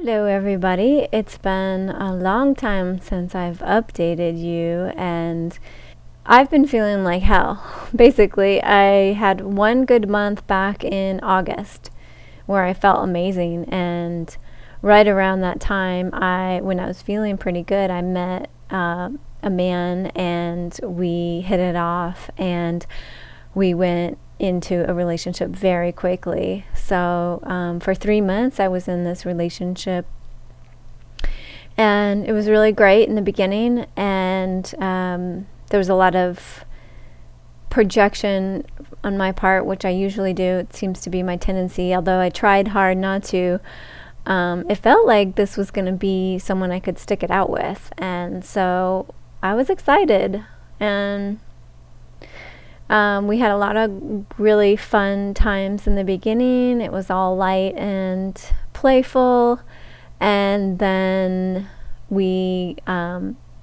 Hello, everybody. It's been a long time since I've updated you, and I've been feeling like hell. Basically, I had one good month back in August where I felt amazing, and right around that time, when I was feeling pretty good, I met a man, and we hit it off, and we went into a relationship very quickly. So for 3 months, I was in this relationship, and it was really great in the beginning. And there was a lot of projection on my part, which I usually do. It seems to be my tendency, although I tried hard not to. It felt like this was going to be someone I could stick it out with, and so I was excited. And we had a lot of really fun times in the beginning. It was all light and playful. And then we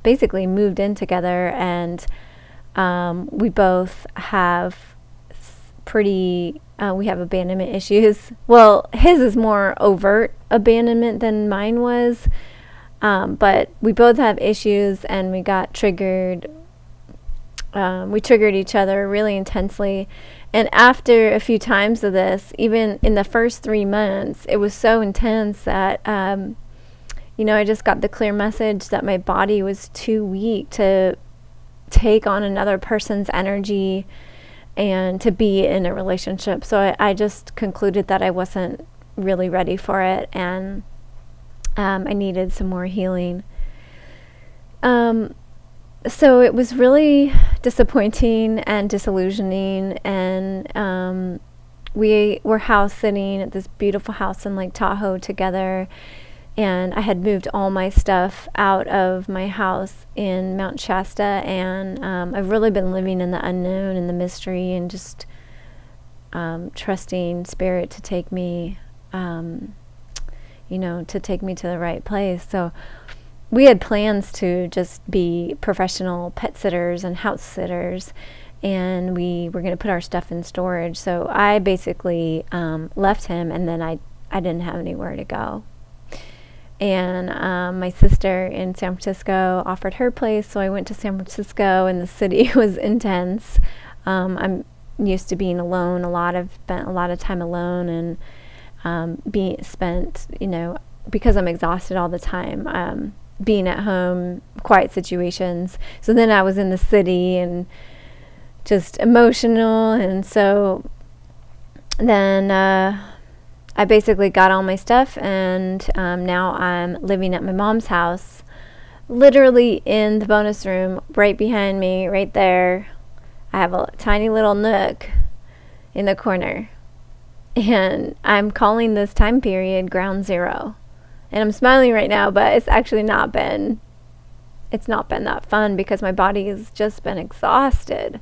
basically moved in together, and we both have we have abandonment issues. Well, his is more overt abandonment than mine was. But we both have issues, and we got triggered. We triggered each other really intensely. And after a few times of this, even in the first 3 months, it was so intense that, I just got the clear message that my body was too weak to take on another person's energy and to be in a relationship. So I just concluded that I wasn't really ready for it, and I needed some more healing. So it was really disappointing and disillusioning, and we were house sitting at this beautiful house in Lake Tahoe together, and I had moved all my stuff out of my house in Mount Shasta, and I've really been living in the unknown and the mystery, and just trusting Spirit to take me, to take me to the right place. So we had plans to just be professional pet sitters and house sitters, and we were going to put our stuff in storage. So I basically left him, and then I didn't have anywhere to go. And my sister in San Francisco offered her place, so I went to San Francisco, and the city was intense. I'm used to being alone a lot. I've spent a lot of time alone, and because I'm exhausted all the time, being at home, quiet situations. So then I was in the city and just emotional, and so then I basically got all my stuff, and now I'm living at my mom's house, literally in the bonus room right behind me, right there. I have a tiny little nook in the corner, and I'm calling this time period ground zero. And I'm smiling right now, but it's actually not been that fun, because my body has just been exhausted.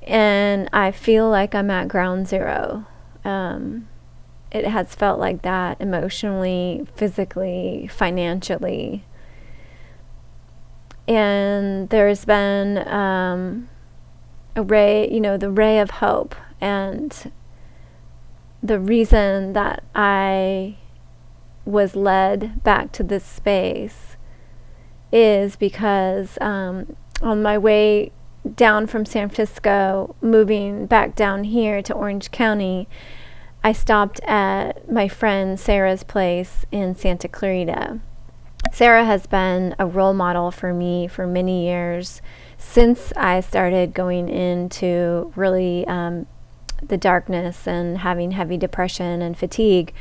And I feel like I'm at ground zero. It has felt like that emotionally, physically, financially. And there's been the ray of hope. And the reason that I was led back to this space is because on my way down from San Francisco, moving back down here to Orange County, I stopped at my friend Sarah's place in Santa Clarita. Sarah has been a role model for me for many years, since I started going into really the darkness and having heavy depression and fatigue.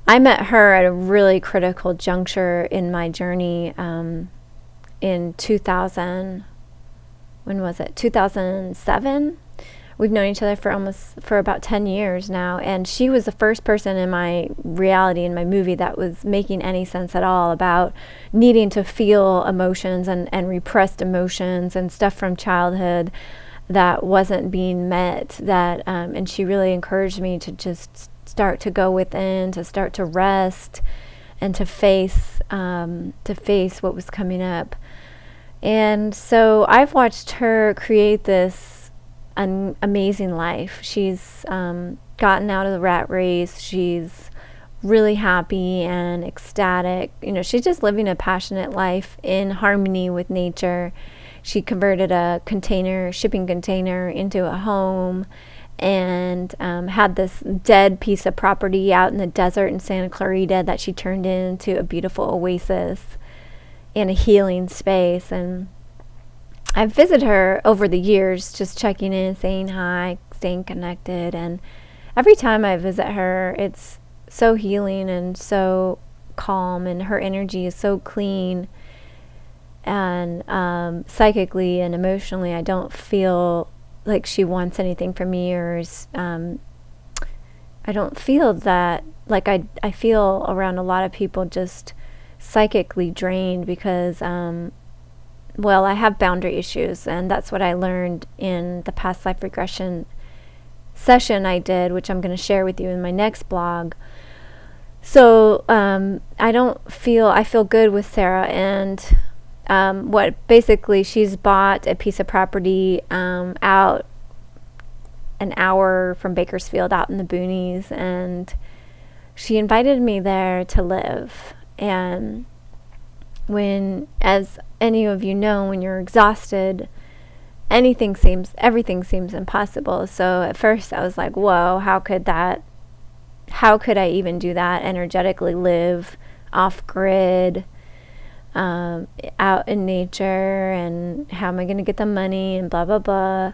I met her at a really critical juncture in my journey in 2000. When was it? 2007. We've known each other for about 10 years now, and she was the first person in my reality, in my movie, that was making any sense at all about needing to feel emotions and repressed emotions and stuff from childhood that wasn't being met. And she really encouraged me to just start to go within, to start to rest, and to face what was coming up. And so I've watched her create this amazing life. She's gotten out of the rat race. She's really happy and ecstatic. She's just living a passionate life in harmony with nature. She converted a shipping container into a home, and had this dead piece of property out in the desert in Santa Clarita that she turned into a beautiful oasis and a healing space. And I've visited her over the years, just checking in, saying hi, staying connected. And every time I visit her, it's so healing and so calm, and her energy is so clean. And psychically and emotionally, I don't feel like she wants anything from me, or I don't feel that, like I feel around a lot of people just psychically drained because, I have boundary issues, and that's what I learned in the past life regression session I did, which I'm going to share with you in my next blog. So I feel good with Sarah, and basically she's bought a piece of property out an hour from Bakersfield, out in the boonies, and she invited me there to live. And as any of you know, when you're exhausted, everything seems impossible. So at first I was like, whoa, how could I even do that, energetically live off grid, out in nature, and how am I going to get the money, and blah, blah, blah.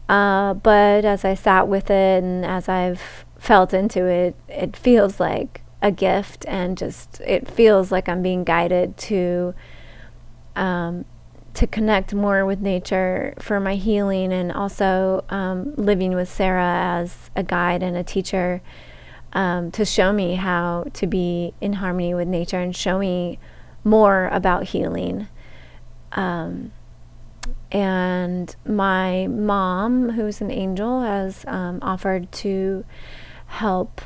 But as I sat with it, and as I've felt into it, it feels like a gift, and it feels like I'm being guided to connect more with nature for my healing, and also living with Sarah as a guide and a teacher, to show me how to be in harmony with nature and show me more about healing. And my mom, who's an angel, has offered to help.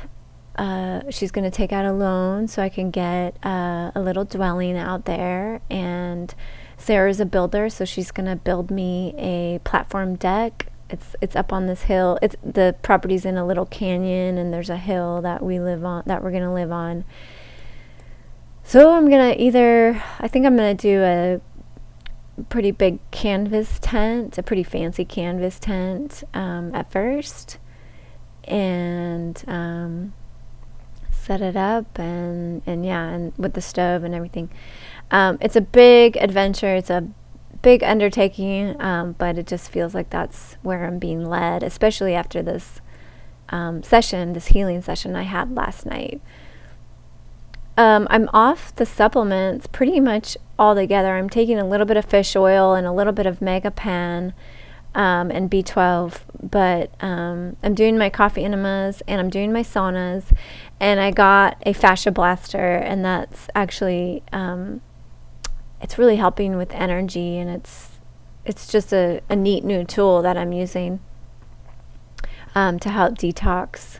She's going to take out a loan so I can get a little dwelling out there. And Sarah's a builder, so she's going to build me a platform deck. It's up on this hill. The property's in a little canyon, and there's a hill that we're going to live on. So I think I'm going to do a pretty big canvas tent, a pretty fancy canvas tent at first, and set it up, and with the stove and everything. It's a big adventure. It's a big undertaking, but it just feels like that's where I'm being led, especially after this healing session I had last night. I'm off the supplements pretty much altogether. I'm taking a little bit of fish oil and a little bit of Megapan and B12, but I'm doing my coffee enemas, and I'm doing my saunas, and I got a fascia blaster, and that's actually it's really helping with energy, and it's just a neat new tool that I'm using to help detox.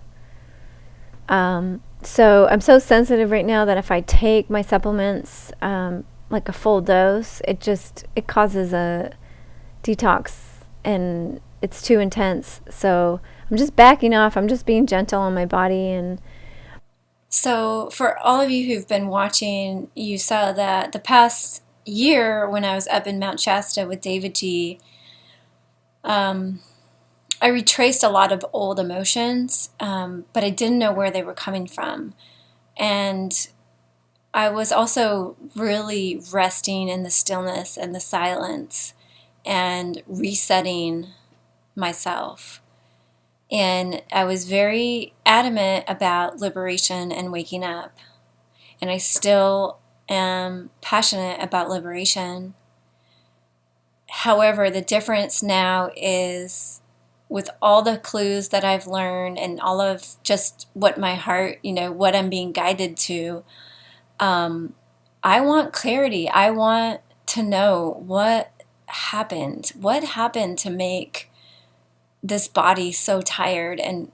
So I'm so sensitive right now that if I take my supplements like a full dose, it causes a detox, and it's too intense. So I'm just backing off. I'm just being gentle on my body. And so for all of you who've been watching, you saw that the past year when I was up in Mount Shasta with David G, I retraced a lot of old emotions, but I didn't know where they were coming from. And I was also really resting in the stillness and the silence and resetting myself. And I was very adamant about liberation and waking up. And I still am passionate about liberation. However, the difference now is, with all the clues that I've learned and all of just what my heart, what I'm being guided to, I want clarity. I want to know what happened. What happened to make this body so tired, and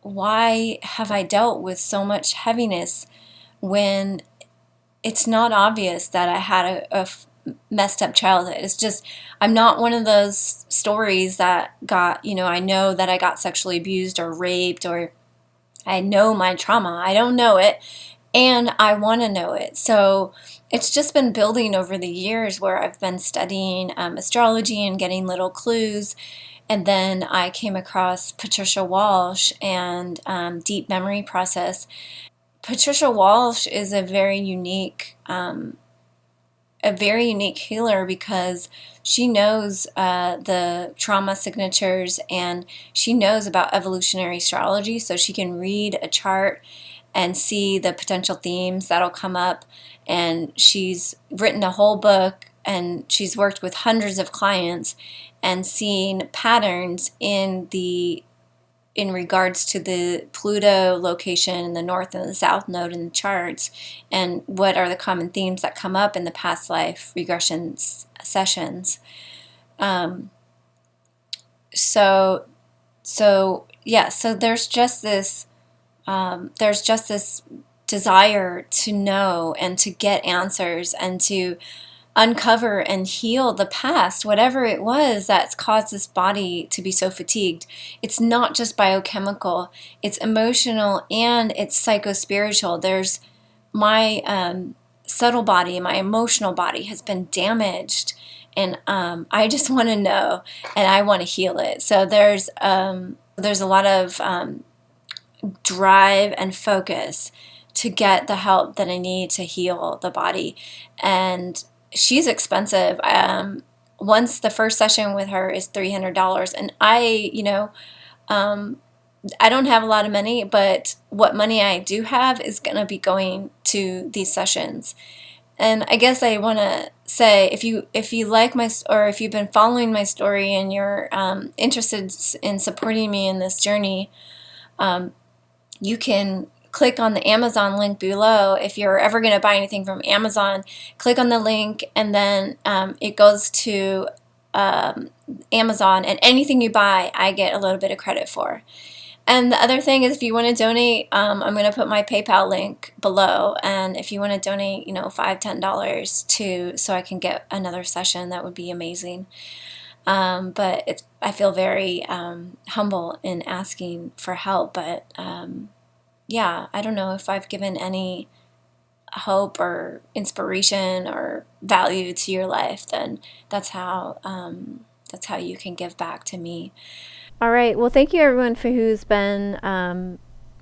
why have I dealt with so much heaviness when it's not obvious that I had a messed up childhood? It's just, I'm not one of those stories that got, I know that I got sexually abused or raped, or I know my trauma. I don't know it, and I want to know it. So it's just been building over the years where I've been studying astrology and getting little clues. And then I came across Patricia Walsh and deep memory process. Patricia Walsh is a very unique healer because she knows the trauma signatures, and she knows about evolutionary astrology, so she can read a chart and see the potential themes that'll come up. And she's written a whole book, and she's worked with hundreds of clients and seen patterns in regards to the Pluto location in the north and the south node in the charts, and what are the common themes that come up in the past life regression sessions. So there's just this desire to know and to get answers and to uncover and heal the past, whatever it was that's caused this body to be so fatigued. It's not just biochemical, it's emotional, and it's psychospiritual. There's my subtle body, my emotional body has been damaged, and I just want to know, and I want to heal it. So there's a lot of drive and focus to get the help that I need to heal the body. And she's expensive. Once the first session with her is $300, and I don't have a lot of money, but what money I do have is going to be going to these sessions. And I guess I want to say, if you like or if you've been following my story and you're interested in supporting me in this journey, you can click on the Amazon link below. If you're ever going to buy anything from Amazon, click on the link, and then it goes to Amazon, and anything you buy, I get a little bit of credit for. And the other thing is, if you want to donate, I'm going to put my PayPal link below, and if you want to donate, $5-10 so I can get another session, that would be amazing. But I feel very humble in asking for help, but yeah, I don't know if I've given any hope or inspiration or value to your life, then that's how you can give back to me. All right. Well, thank you everyone who's been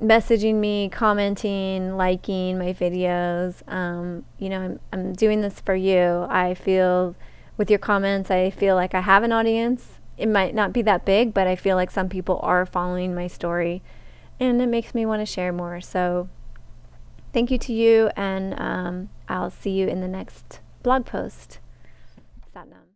messaging me, commenting, liking my videos. I'm doing this for you. I feel with your comments, I feel like I have an audience. It might not be that big, but I feel like some people are following my story, and it makes me want to share more. So thank you to you, and I'll see you in the next blog post. Satnam.